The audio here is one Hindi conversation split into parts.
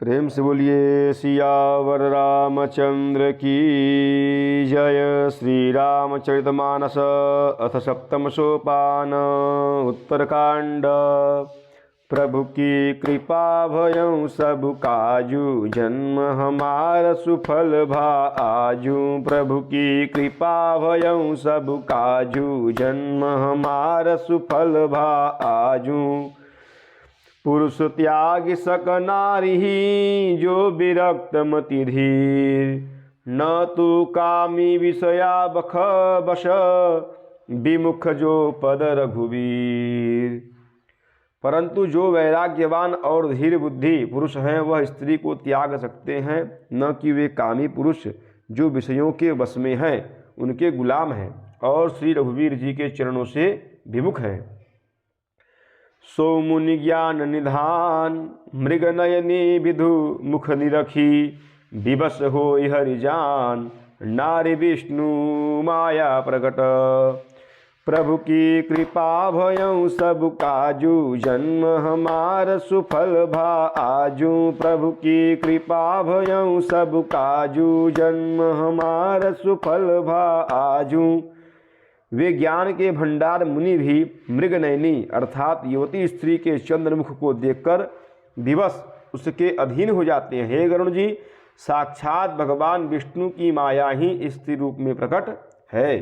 प्रेम से बोलिए सियावर रामचंद्र की जय। श्री रामचरितमानस अथ सप्तम सोपान उत्तरकांड। प्रभु की कृपा भयं सब काजू, जन्म हमार सुफल भा आजू। प्रभु की कृपा भयं सब काजू, जन्म हमार सुफल भा आजू। पुरुष त्याग सक नारी, जो विरक्त मति धीर। न तू कामी विषया बख बश, विमुख जो पद रघुवीर। परंतु जो वैराग्यवान और धीर बुद्धि पुरुष हैं वह स्त्री को त्याग सकते हैं, न कि वे कामी पुरुष जो विषयों के वश में हैं उनके गुलाम हैं और श्री रघुवीर जी के चरणों से विमुख हैं। सो मुनि ज्ञान निधान, मृग नयनी विधु मुख निरखी। विवश हो हरिजान, नारी विष्णु माया प्रकट। प्रभु की कृपा भयं सब काजू, जन्म हमार सुफल भा आजू। प्रभु की कृपा भयं सब काजू, जन्म हमार सुफल भा आजू। वे ज्ञान के भंडार मुनि भी मृगनयनी अर्थात युवती स्त्री के चंद्रमुख को देखकर विवश उसके अधीन हो जाते हैं। हे गरुण जी, साक्षात भगवान विष्णु की माया ही स्त्री रूप में प्रकट है।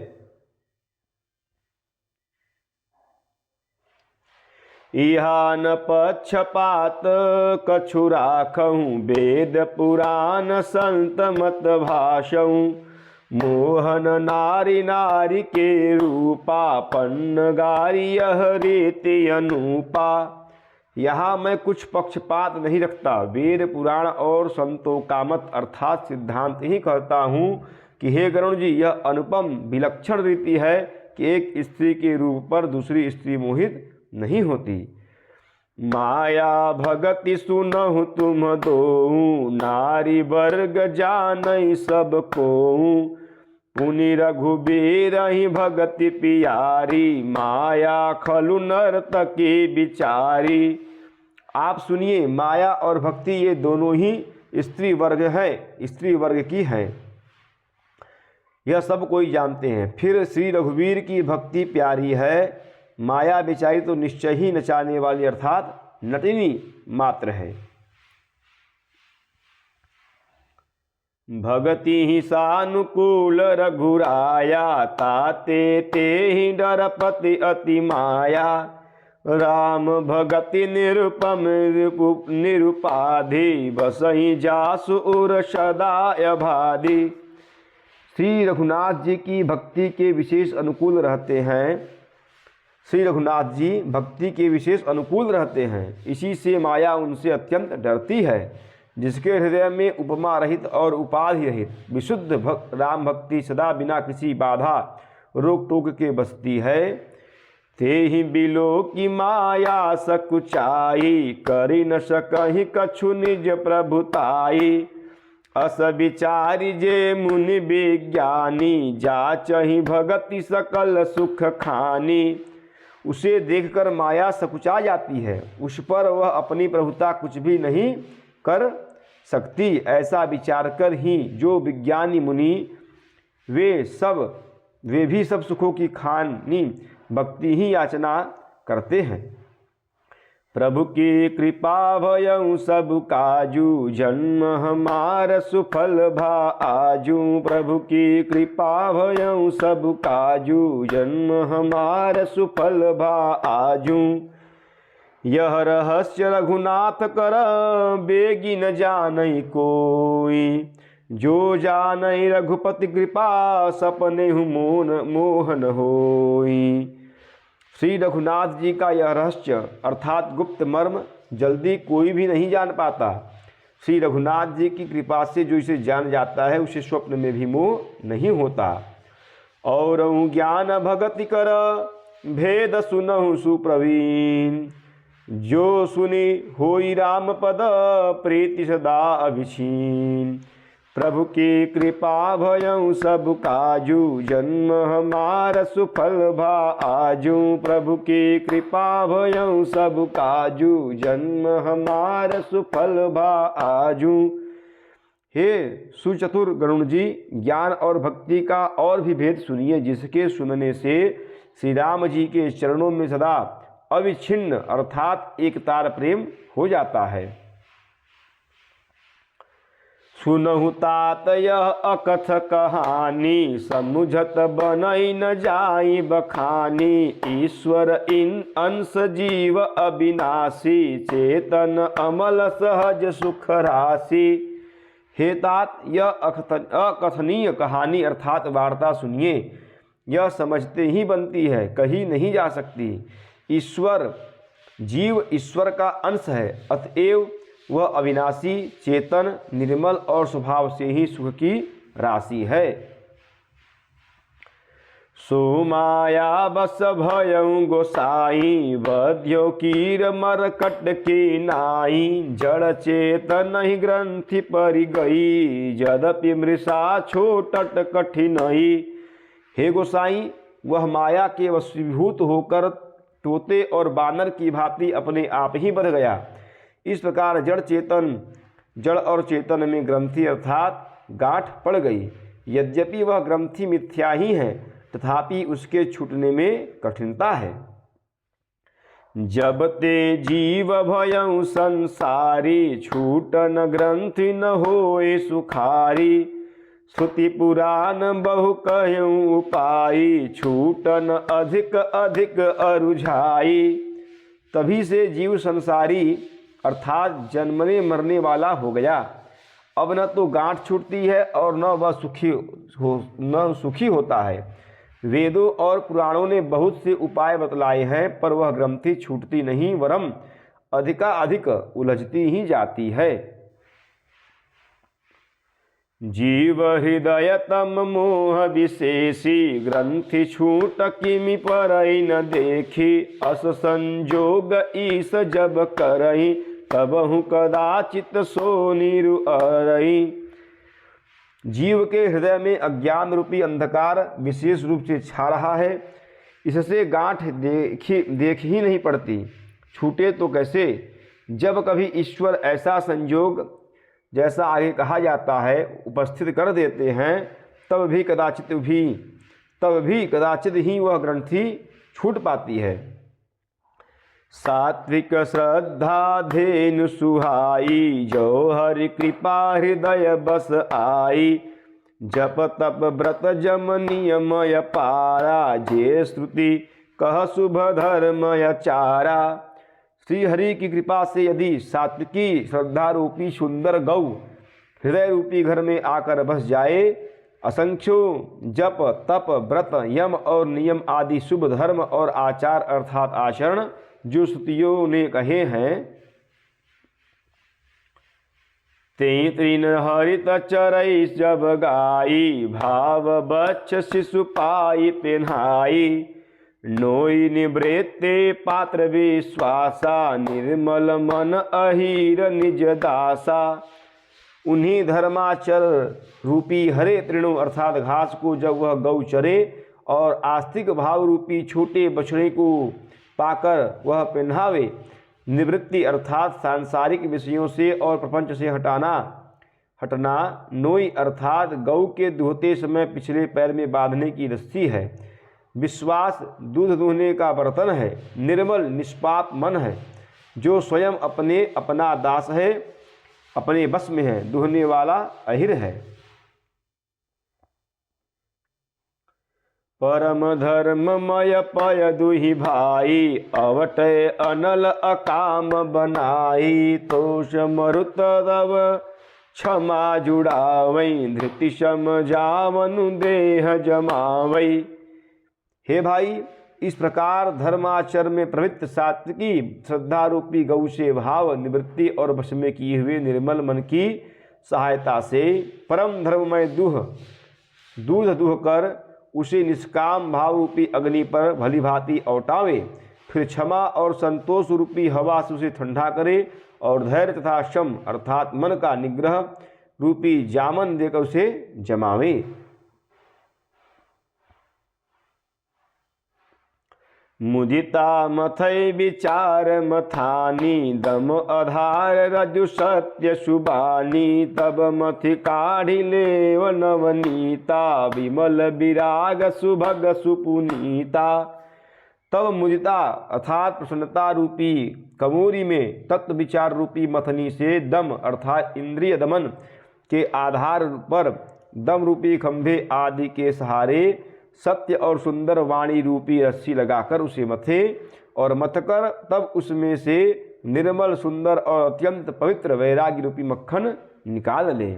इहा न पक्षपात कछु राखहूँ, वेद पुराण संत मत भाषऊँ। मोहन नारी नारी के रूपा, पन्न गारी यह रीति अनूपा। यहाँ मैं कुछ पक्षपात नहीं रखता, वेद पुराण और संतों का मत अर्थात सिद्धांत ही कहता हूँ कि हे गरुण जी, यह अनुपम विलक्षण रीति है कि एक स्त्री के रूप पर दूसरी स्त्री मोहित नहीं होती। माया भगति सुनहु तुम दोऊ, नारी वर्ग जानई सब कोऊ। पुनि रघुबीर ही भगति पियारी, माया खलु नर्तकी बिचारी। आप सुनिए, माया और भक्ति ये दोनों ही स्त्री वर्ग हैं, स्त्री वर्ग की हैं, यह सब कोई जानते हैं। फिर श्री रघुवीर की भक्ति प्यारी है, माया बिचारी तो निश्चय ही नचाने वाली अर्थात नटिनी मात्र है। भगति ही सानुकूल रघुराया, ताते ते ही डरपति अति माया। राम भगति निरुपम निरुपाधि, बसहि जासु उर सदा अभाधि। श्री रघुनाथ जी की भक्ति के विशेष अनुकूल रहते हैं। श्री रघुनाथ जी भक्ति के विशेष अनुकूल रहते हैं, इसी से माया उनसे अत्यंत डरती है। जिसके हृदय में उपमा रहित और उपाधि रहित विशुद्ध राम भक्ति सदा बिना किसी बाधा रोक टोक के बसती है। ते ही बिलो की माया सकुचाई, करी न सकहि कछु निज प्रभुताई। अस विचारी जे मुनि विज्ञानी, जाचहि भगति सकल सुख खानी। उसे देखकर माया सकुचा जाती है, उस पर वह अपनी प्रभुता कुछ भी नहीं कर सकती। ऐसा विचार कर ही जो विज्ञानी मुनि वे भी सब सुखों की खानी भक्ति ही याचना करते हैं। प्रभु की कृपा भयं सब काजू, जन्म हमार सुफल भा आजू। प्रभु की कृपा भयं सब काजू, जन्म हमार सुफल भा आजू। यह रहस्य रघुनाथ कर, बेगी न जानई कोई। जो जानई रघुपति कृपा, सपने मोहन होई। श्री रघुनाथ जी का यह रहस्य अर्थात गुप्त मर्म जल्दी कोई भी नहीं जान पाता। श्री रघुनाथ जी की कृपा से जो इसे जान जाता है उसे स्वप्न में भी मोह नहीं होता। और ज्ञान भगति कर, भेद सुनहु सुप्रवीण। जो सुनी होई राम पद, प्रीति सदा अभिछीन। प्रभु की कृपा भयं सब काजू, जन्म हमार सुफल भा आजू। प्रभु की कृपा भयं सब काजू, जन्म हमार सुफल भा आजू। हे सुचतुर गरुण जी, ज्ञान और भक्ति का और भी भेद सुनिए, जिसके सुनने से श्री राम जी के चरणों में सदा अविच्छिन्न अर्थात एक तार प्रेम हो जाता है। सुनहु तात यह अकथ कहानी, समुझत बनई न जाई बखानी। ईश्वर इन अंश जीव अविनाशी, चेतन अमल सहज सुख राशि। हे तात, यह अकथनीय कहानी अर्थात वार्ता सुनिए, यह समझते ही बनती है, कही नहीं जा सकती। ईश्वर जीव ईश्वर का अंश है, अतएव वह अविनाशी, चेतन, निर्मल और स्वभाव से ही सुख की राशि है। सो माया बस भयं गोसाई, बध्यो कीर मरकट की नाई। जड़ चेतन ही ग्रंथि परि गई, यद्यपि मृषा छोटट कठिनई। हे गोसाई, वह माया के वशीभूत होकर तोते और बानर की भांति अपने आप ही बध गया। इस प्रकार जड़ और चेतन में ग्रंथि अर्थात गांठ पड़ गई। यद्यपि वह ग्रंथि मिथ्या ही है, तथापि उसके छूटने में कठिनता है। जब ते जीव भयं संसारी, छूटन ग्रंथि न होए सुखारी। श्रुति पुराण बहु कहूँ उपाई, छूटन अधिक अधिक अरुझाई। तभी से जीव संसारी अर्थात जन्मने मरने वाला हो गया। अब न तो गांठ छूटती है और न वह सुखी होता है। वेदों और पुराणों ने बहुत से उपाय बतलाए हैं, पर वह ग्रंथि छूटती नहीं, वरम अधिकाधिक उलझती ही जाती है। जीव हृदय तम मोह विशेषी, ग्रंथि छूट किमि परई न देखी। अस संजोग ईस जब करई, तबहु कदाचित सो निरु अरई। जीव के हृदय में अज्ञान रूपी अंधकार विशेष रूप से छा रहा है, इससे गांठ देख ही नहीं पड़ती, छूटे तो कैसे। जब कभी ईश्वर ऐसा संजोग, जैसा आगे कहा जाता है, उपस्थित कर देते हैं, तब भी कदाचित ही वह ग्रंथि छूट पाती है। सात्विक श्रद्धा धेनु सुहाई, जो हरि कृपा हृदय बस आई। जप तप व्रत जम नियमय पारा, जे श्रुति कह शुभ धर्मय चारा। श्री हरि की कृपा से यदि सात्विकी श्रद्धा रूपी सुंदर गौ हृदय रूपी घर में आकर बस जाए, असंख्यों जप तप व्रत यम और नियम आदि शुभ धर्म और आचार अर्थात आचरण जो श्रुतियों ने कहे हैं, ते तृण हरित चरई जब गाई। भाव बच्छ शिशु पाई पेन्हाई, नोई निवृत्ते पात्र विश्वासा। निर्मल मन अहीर निज दासा। उन्हीं धर्माचर रूपी हरे तृणों अर्थात घास को जब वह गौ चरे और आस्तिक भाव रूपी छोटे बछड़े को पाकर वह पहनावे, निवृत्ति अर्थात सांसारिक विषयों से और प्रपंच से हटना। नोई अर्थात गौ के दुहते समय पिछले पैर में बांधने की रस्सी है। विश्वास दूध दूहने का बर्तन है। निर्मल निष्पाप मन है, जो स्वयं अपना दास है, अपने बस में है, दूहने वाला अहिर है। परम धर्ममय पय दुहि भाई, अवटय अनल अकाम बनाई। तोष मरुत तव क्षमा जुड़ावई, धृति समझावनु देह जमावई। हे भाई, इस प्रकार धर्माचर में प्रवृत्त सात्विकी श्रद्धा रूपी गौ से भाव निवृत्ति और वश में किए हुए निर्मल मन की सहायता से परम धर्ममय दूध दुह कर उसे निष्काम भाव रूपी अग्नि पर भली भांति औटावे। फिर क्षमा और संतोष रूपी हवा से उसे ठंडा करे और धैर्य तथा शम अर्थात मन का निग्रह रूपी जामन देकर उसे जमावे। मुदिता मथै विचार मथानी दम आधार रजु सत्य सुबानी तब मथि काढ़ी लेव नवनीता विमल विराग सुभग सुपुनीता। तब मुदिता अर्थात प्रसन्नता रूपी कमोरी में तत्व विचार रूपी मथनी से दम अर्थात इंद्रिय दमन के आधार पर दम रूपी खंभे आदि के सहारे सत्य और सुंदर वाणी रूपी रस्सी लगाकर उसे मथे और मथकर तब उसमें से निर्मल सुंदर और अत्यंत पवित्र वैराग्य रूपी मक्खन निकाल ले।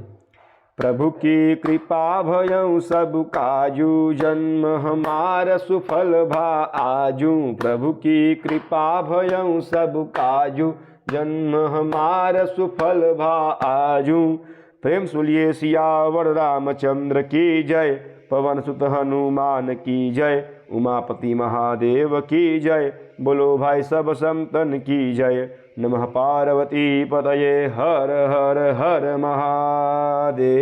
प्रभु की कृपा भयं सब काजू जन्म हमार सुफल भा आजू। प्रभु की कृपा भयं सब काजू जन्म हमार सुफल भा आजू। प्रेम सुलिए सियावर रामचंद्र की जय, पवन सुत हनुमान की जय, उमापति महादेव की जय, बोलो भाई सब संतन की जय। नमः पार्वती पतये हर हर हर महादेव।